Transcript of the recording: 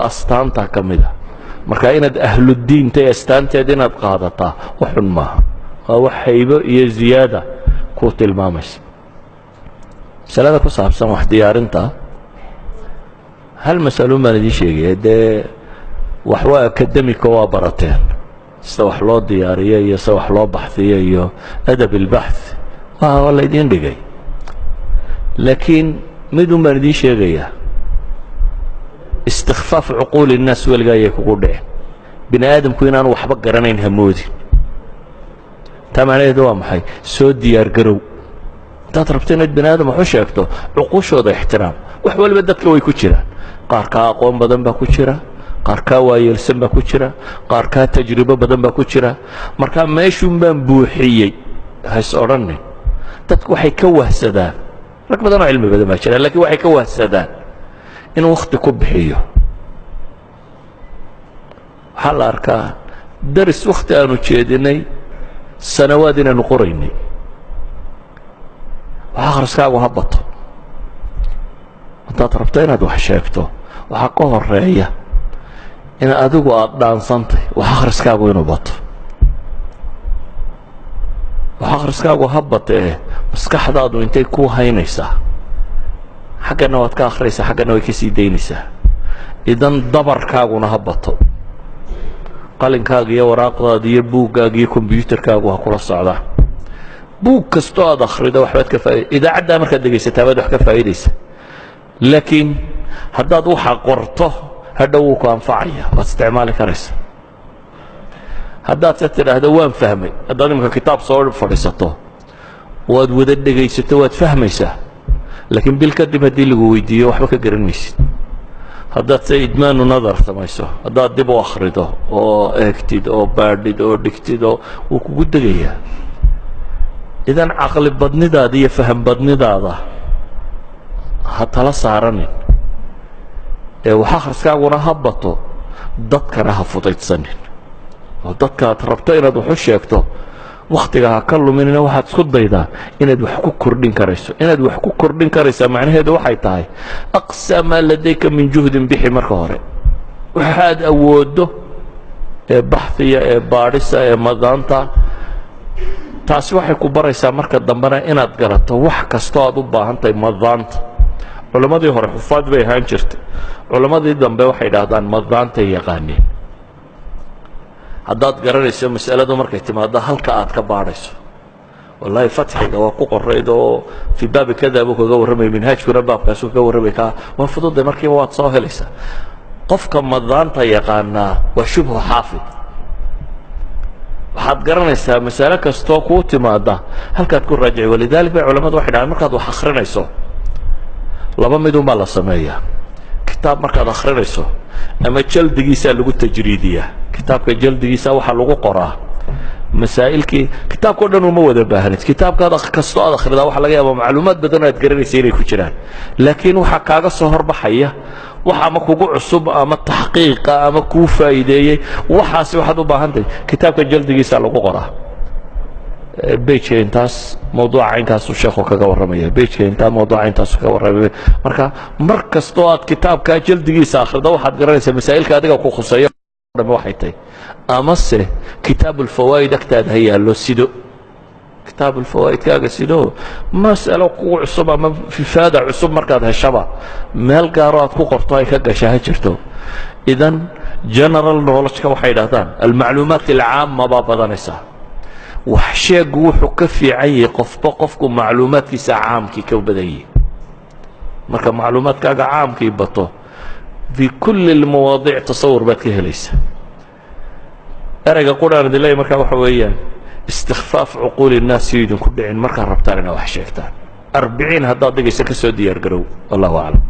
astaanta ka mid ah marka inaad ahludiinta ee astaanteed inaad qaadataa waxun maaha waa wax haybo iyo ziyaada ku tilmaamaysa masalada ku saabsan wax diyaarinta hal mas'alo baan idin sheegay dee wax waa akademika waa barateen sida wax loo diyaariyo iyo sida wax loo baxsiyo iyo adab albaxth waa la idin dhigay laakiin midun baan idin sheegayaa استخفاف عقول الناس والجاية كقولين بني آدم كوينان وحبق قرنين همودي تمام دوام حي سود ديار قرو تطربتين بني آدم وحشاكتو عقوش وضع احترام وحوال بدك لو يكوشرا قاركا قوم بدن باكوشرا قاركا وايلسن باكوشرا قاركا تجربة بدن باكوشرا مركا ماشون بان بوحيي هاي سورني تدك وحي كوه سدان لك بدن علم بدن باكوشرا لكن وحي كوه سدان inuu waqti ku bixiyo waxaa la arkaa daris waqti aanu jeedinay sanawaad inaanu qoraynay wax akhriskaagu ha bato haddaad rabto inaad wax sheegto waxaa ka horeeya in adigu aad dhaansantay wax akhriskaagu inuu bato wax akhriskaagu ha batee maskaxdaadu intay ku haynaysaa حقنا واتكاخريسا حقنا ويكسي دينيسا إذن دبر كاغونا هبطو قالن كاغي وراقضا دي بوكاغي كمبيوتر كاغو هكولا الصعدة بوك كستو أدخري دا وحبات كفاية إذا عدا مركز دقيسة تابد وحكا فايديسا لكن هدا دوحا قرطه هدا وكو أنفعية واستعمالي كاريسا هدا تتر هدا وان فهمي هدا نمكا كتاب صور فريساتو واد ودد دقيسة واد فهميسا لكن بالكدب هدي اللي ويديه وحبك قرنيس هذا إدمان ونظر تمايسه هذا دب وآخرته أو اكتيد أو باردد أو دكتيد أو وكود دقيقة إذا عقل بدن دا دي فهم بدن دا هتلا سارنين وحاخرس كاغونا هبطو ضدك راها فوتيت سنين ضدك تربطين هذا حشيكتو وقتها كله مننا واحد صد ضيدا إن دوحكو كردين كريسو إن دوحكو كردين كريسو معناه هذا واحد تاعي أقصى ما لديك من جهد بحي مركوري وحاد أوده بحثية بارسة مدانتا تاس واحد كبريسا مركز دمبنا إن أتقرأت وح كستاد وباهنتا مدانت علماء دي هور حفاظ بي هانشرت علماء دي دمبا واحد هذان مدانتا يغاني haddaad garanayso mas'aladu markay timaado halka aad ka baarayso wallahi fatxiga waa ku qorayd oo fi baab kada buu kaga warramay manhajkuna baabkaas uu ka warramay ka waan fududay markii waad soo helaysaa qofka madaanta yaqaana waa shubhu xaafid waxaad garanaysaa mas'alo kastoo ku timaada halkaad ku raajici walidaalika culimadu waxay dhahaan markaad wax akhrinayso laba mid uma la sameeyaa kitaab markaad akhrinayso ama jaldigiisa lagu tajriidiyaa kitaabka jaldigiisa waxa lagu qoraa masaa'ilkii kitaabka dhan uma wada baahanid kitaabkaada kasto aad akhridaa waxa laga yaabaa macluumaad badan aad garanaysaa inay ku jiraan laakiin waxa kaaga soo horbaxaya waxa ma kugu cusub ama taxqiiqa ama ku faa'iideeyay waxaas waxaad u baahantahay kitaabka jaldigiisa lagu qoraa بيتش انتاس موضوع انتاس وشيخو كاغا ورميا بيتش انتا موضوع انتاس كاغا ورميا marka markas too aad kitaabka jildigiisa akhrido waxaad garanaysaa mas'aa'ilka adiga ku khuseeyo dhamma waxay tahay amase kitaab al-fawaid aktaad haya loo sido kitaab al-fawaid kaaga sido mas'alo ku cusub ama fifaada cusub markaad heshaba meel gaar ah ku qorto ay ka gashaa jirto idan general knowledge ka waxay dhahdaan al-macluumaat al-aamma ba badanaysa وحشاق وحو كفي عي قفكو معلومات كيسا عام كي كوبدايي مركا معلومات كاقا عام كي بطو في كل المواضيع تصور باكي هليسا أرقا قرآن دي لاي مركا وحويا استخفاف عقول الناس يجون كل عين مركا ربطان وحشاكتان 40 هدا دقيسا كسو ديار قرو والله أعلم